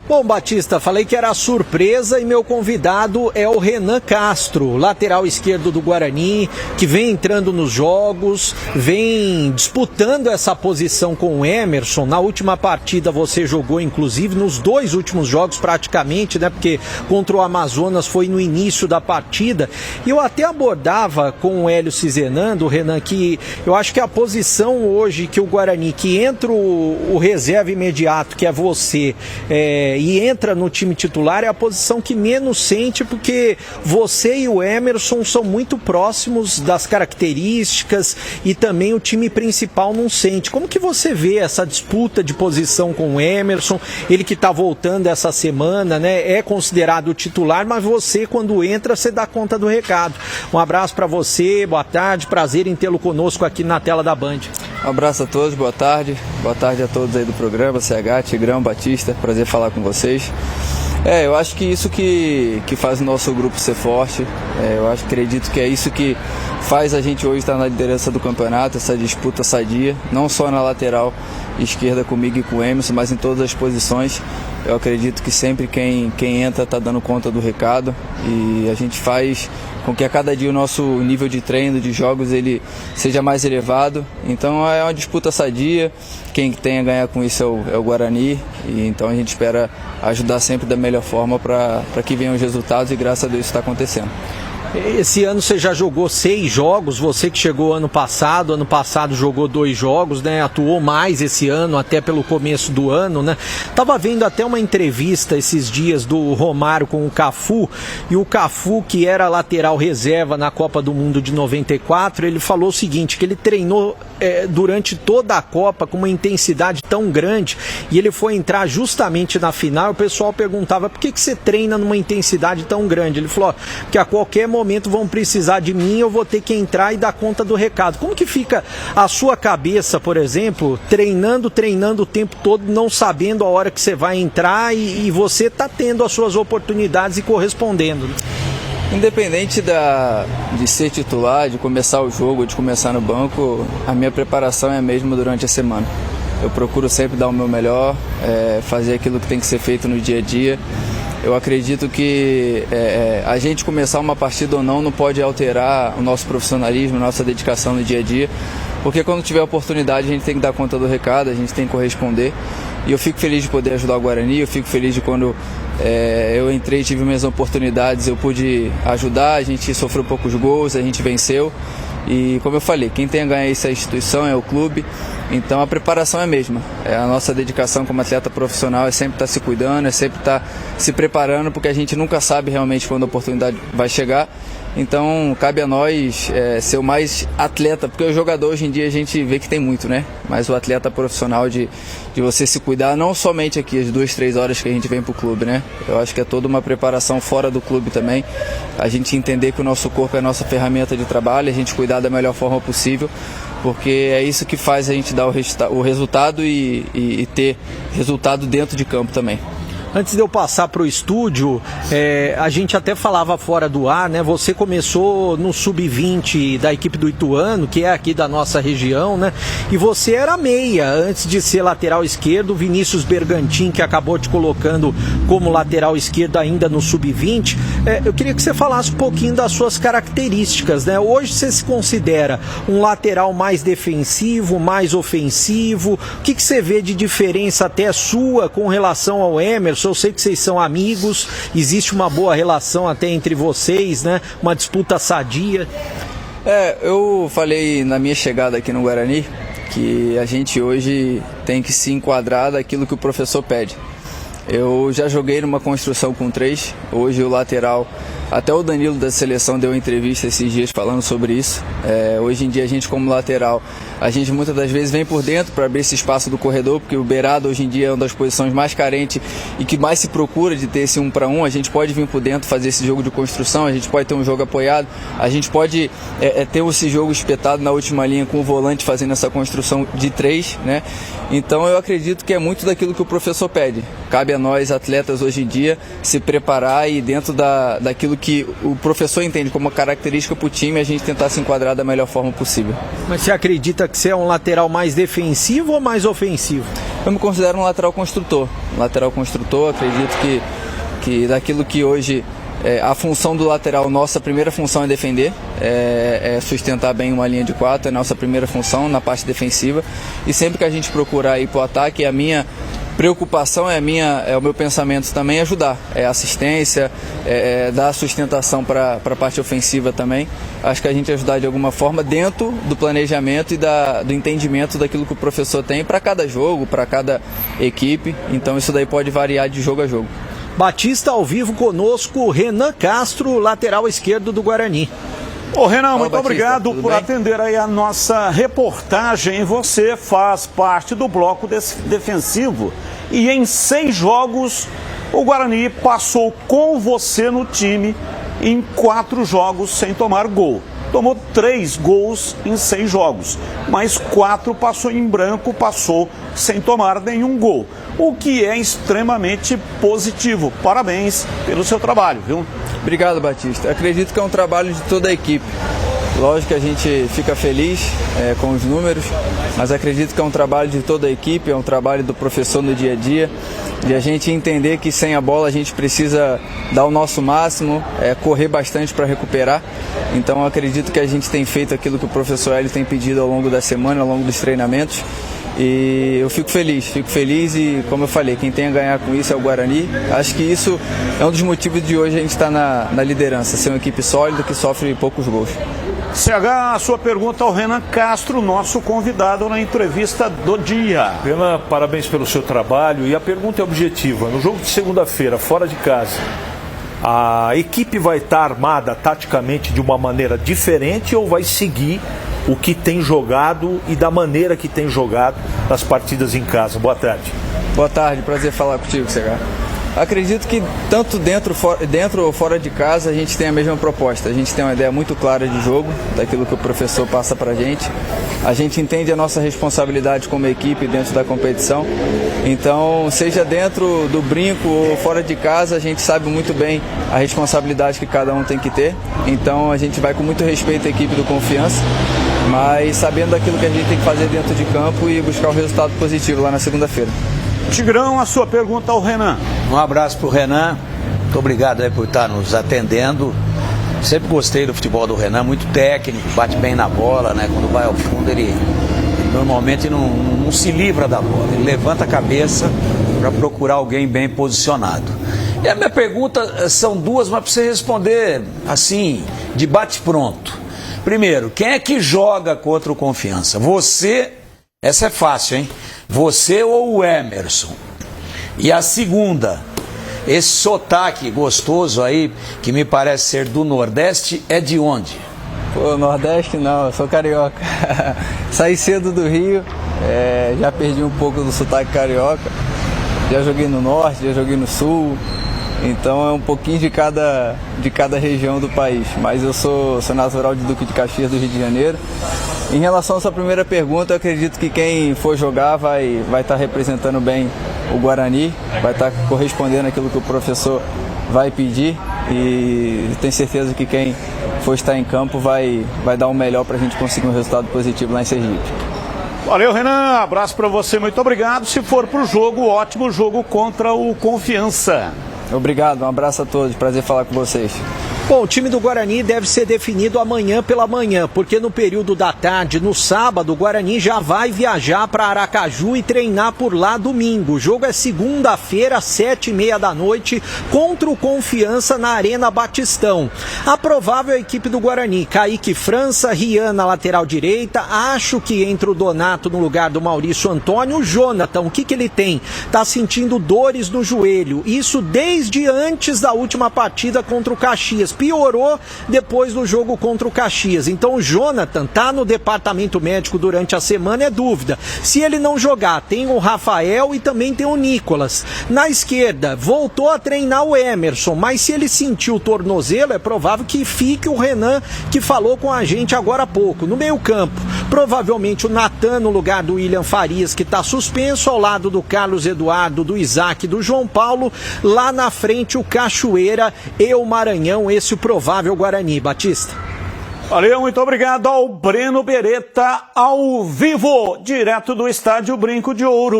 Bom, Batista, falei que era surpresa e meu convidado é o Renan Castro, lateral esquerdo do Guarani, que vem entrando nos jogos, vem disputando essa posição com o Emerson. Na última partida você jogou, inclusive, nos 2 últimos jogos praticamente, né? Porque contra o Amazonas foi no início da partida. E eu até abordava com o Hélio Cizenando, Renan, que eu acho que a posição hoje que o Guarani, que entra o reserva imediato, que é você, e entra no time titular, é a posição que menos sente, porque você e o Emerson são muito próximos das características e também o time principal não sente. Como que você vê essa disputa de posição com o Emerson? Ele que está voltando essa semana, né? É considerado o titular, mas você, quando entra, você dá conta do recado. Um abraço para você, boa tarde, prazer em tê-lo conosco aqui na tela da Band. Um abraço a todos, boa tarde a todos aí do programa, CH, Tigrão, Batista, prazer falar com vocês. Eu acho que isso que faz o nosso grupo ser forte, acredito que é isso que faz a gente hoje estar na liderança do campeonato, essa disputa sadia, não só na lateral esquerda comigo e com o Emerson, mas em todas as posições. Eu acredito que sempre quem entra está dando conta do recado e a gente faz com que a cada dia o nosso nível de treino, de jogos, ele seja mais elevado. Então é uma disputa sadia, quem tem a ganhar com isso é o Guarani, e então a gente espera ajudar sempre da melhor forma para que venham os resultados e graças a Deus isso está acontecendo. Esse ano você já jogou 6 jogos, você que chegou ano passado jogou 2 jogos, né? Atuou mais esse ano, até pelo começo do ano, né? Tava vendo até uma entrevista esses dias do Romário com o Cafu, e o Cafu, que era lateral reserva na Copa do Mundo de 94, ele falou o seguinte, que ele treinou durante toda a Copa com uma intensidade tão grande, e ele foi entrar justamente na final, e o pessoal perguntava, por que você treina numa intensidade tão grande? Ele falou, que a qualquer momento vão precisar de mim, eu vou ter que entrar e dar conta do recado. Como que fica a sua cabeça, por exemplo, treinando o tempo todo, não sabendo a hora que você vai entrar e você tá tendo as suas oportunidades e correspondendo, né? Independente de ser titular, de começar o jogo, de começar no banco, a minha preparação é a mesma durante a semana. Eu procuro sempre dar o meu melhor, fazer aquilo que tem que ser feito no dia a dia. Eu acredito que a gente começar uma partida ou não pode alterar o nosso profissionalismo, a nossa dedicação no dia a dia, porque quando tiver oportunidade a gente tem que dar conta do recado, a gente tem que corresponder. E eu fico feliz de poder ajudar o Guarani, eu fico feliz de quando eu entrei e tive minhas oportunidades, eu pude ajudar, a gente sofreu poucos gols, a gente venceu. E como eu falei, quem tem a ganhar essa instituição é o clube, então a preparação é a mesma. A nossa dedicação como atleta profissional é sempre estar se cuidando, é sempre estar se preparando, porque a gente nunca sabe realmente quando a oportunidade vai chegar. Então cabe a nós ser o mais atleta, porque o jogador hoje em dia a gente vê que tem muito, né? Mas o atleta profissional de você se cuidar, não somente aqui as 2-3 horas que a gente vem para o clube, né? Eu acho que é toda uma preparação fora do clube também. A gente entender que o nosso corpo é a nossa ferramenta de trabalho, a gente cuidar da melhor forma possível, porque é isso que faz a gente dar o resultado e ter resultado dentro de campo também. Antes de eu passar para o estúdio, a gente até falava fora do ar, né? Você começou no Sub-20 da equipe do Ituano, que é aqui da nossa região, né? E você era meia, antes de ser lateral esquerdo. O Vinícius Bergantin, que acabou te colocando como lateral esquerdo ainda no Sub-20. Eu queria que você falasse um pouquinho das suas características, né? Hoje você se considera um lateral mais defensivo, mais ofensivo? O que você vê de diferença até sua com relação ao Emerson? Eu sei que vocês são amigos, existe uma boa relação até entre vocês, né? Uma disputa sadia. Eu falei na minha chegada aqui no Guarani que a gente hoje tem que se enquadrar daquilo que o professor pede. Eu já joguei numa construção com 3, hoje o lateral, até o Danilo da seleção deu uma entrevista esses dias falando sobre isso. Hoje em dia a gente como lateral, a gente muitas das vezes vem por dentro para abrir esse espaço do corredor, porque o beirado hoje em dia é uma das posições mais carentes e que mais se procura de ter esse 1 para 1. A gente pode vir por dentro fazer esse jogo de construção, a gente pode ter um jogo apoiado, a gente pode ter esse jogo espetado na última linha com o volante fazendo essa construção de 3, né? Então eu acredito que é muito daquilo que o professor pede. Cabe a nós atletas hoje em dia se preparar e dentro daquilo aquilo que o professor entende como uma característica para o time, a gente tentar se enquadrar da melhor forma possível. Mas você acredita que você é um lateral mais defensivo ou mais ofensivo? Eu me considero um lateral construtor. Acredito que daquilo que hoje a função do lateral, nossa primeira função é defender, é sustentar bem uma linha de 4, é a nossa primeira função na parte defensiva. E sempre que a gente procurar ir para o ataque, a minha preocupação, é o meu pensamento também ajudar, é assistência, dar sustentação para a parte ofensiva também. Acho que a gente ajudar de alguma forma dentro do planejamento e do entendimento daquilo que o professor tem para cada jogo, para cada equipe. Então isso daí pode variar de jogo a jogo. Batista ao vivo conosco, Renan Castro, lateral esquerdo do Guarani. Ô Renan, Fala, muito Batista, obrigado por atender aí a nossa reportagem. Você faz parte do bloco defensivo e em 6 jogos o Guarani passou com você no time em 4 jogos sem tomar gol. Tomou 3 gols em 6 jogos, mas 4 passou em branco, passou sem tomar nenhum gol, o que é extremamente positivo. Parabéns pelo seu trabalho, viu? Obrigado, Batista. Acredito que é um trabalho de toda a equipe. Lógico que a gente fica feliz com os números, mas acredito que é um trabalho de toda a equipe, é um trabalho do professor no dia a dia, de a gente entender que sem a bola a gente precisa dar o nosso máximo, correr bastante para recuperar. Então acredito que a gente tem feito aquilo que o professor Hélio tem pedido ao longo da semana, ao longo dos treinamentos. E eu fico feliz e, como eu falei, quem tem a ganhar com isso é o Guarani. Acho que isso é um dos motivos de hoje a gente estar na liderança, ser uma equipe sólida que sofre poucos gols. CH, a sua pergunta ao Renan Castro, nosso convidado na entrevista do dia. Renan, parabéns pelo seu trabalho e a pergunta é objetiva. No jogo de segunda-feira, fora de casa, a equipe vai estar armada taticamente de uma maneira diferente ou vai seguir o que tem jogado e da maneira que tem jogado nas partidas em casa? Boa tarde. Boa tarde, prazer falar contigo, CH. Acredito que tanto dentro ou fora de casa a gente tem a mesma proposta. A gente tem uma ideia muito clara de jogo, daquilo que o professor passa pra gente. A gente entende a nossa responsabilidade como equipe dentro da competição. Então, seja dentro do brinco ou fora de casa, a gente sabe muito bem a responsabilidade que cada um tem que ter. Então, a gente vai com muito respeito à equipe do Confiança, mas sabendo daquilo que a gente tem que fazer dentro de campo e buscar um resultado positivo lá na segunda-feira. Tigrão, a sua pergunta ao Renan. Um abraço para o Renan, muito obrigado aí por estar nos atendendo. Sempre gostei do futebol do Renan, muito técnico, bate bem na bola, né? Quando vai ao fundo ele normalmente não se livra da bola, ele levanta a cabeça para procurar alguém bem posicionado. E a minha pergunta são 2, mas para você responder assim, de bate-pronto. Primeiro, quem é que joga contra o Confiança? Você, essa é fácil, hein? Você ou o Emerson? E a segunda, esse sotaque gostoso aí, que me parece ser do Nordeste, é de onde? Pô, Nordeste não, eu sou carioca. Saí cedo do Rio, já perdi um pouco do sotaque carioca. Já joguei no Norte, já joguei no Sul. Então é um pouquinho de cada região do país. Mas eu sou natural de Duque de Caxias, do Rio de Janeiro. Em relação à sua primeira pergunta, eu acredito que quem for jogar vai estar representando bem o Guarani, vai estar correspondendo àquilo que o professor vai pedir, e tenho certeza que quem for estar em campo vai dar o melhor para a gente conseguir um resultado positivo lá em Sergipe. Valeu, Renan, abraço para você, muito obrigado. Se for pro jogo, ótimo jogo contra o Confiança. Obrigado, um abraço a todos, prazer falar com vocês. Bom, o time do Guarani deve ser definido amanhã pela manhã, porque no período da tarde, no sábado, o Guarani já vai viajar para Aracaju e treinar por lá domingo. O jogo é segunda-feira, 7h30 da noite, contra o Confiança na Arena Batistão. A provável equipe do Guarani: Kaique França, Rian na lateral direita, acho que entra o Donato no lugar do Maurício Antônio. O Jonathan, o que ele tem? Tá sentindo dores no joelho, isso desde antes da última partida contra o Caxias. Piorou depois do jogo contra o Caxias. Então o Jonathan tá no departamento médico durante a semana, é dúvida. Se ele não jogar, tem o Rafael e também tem o Nicolas. Na esquerda, voltou a treinar o Emerson, mas se ele sentiu o tornozelo, é provável que fique o Renan, que falou com a gente agora há pouco. No meio campo, provavelmente o Natan no lugar do William Farias, que está suspenso, ao lado do Carlos Eduardo, do Isaac e do João Paulo. Lá na frente, o Cachoeira e o Maranhão. Esse esse o provável Guarani. Batista. Valeu, muito obrigado ao Breno Beretta, ao vivo, direto do estádio Brinco de Ouro.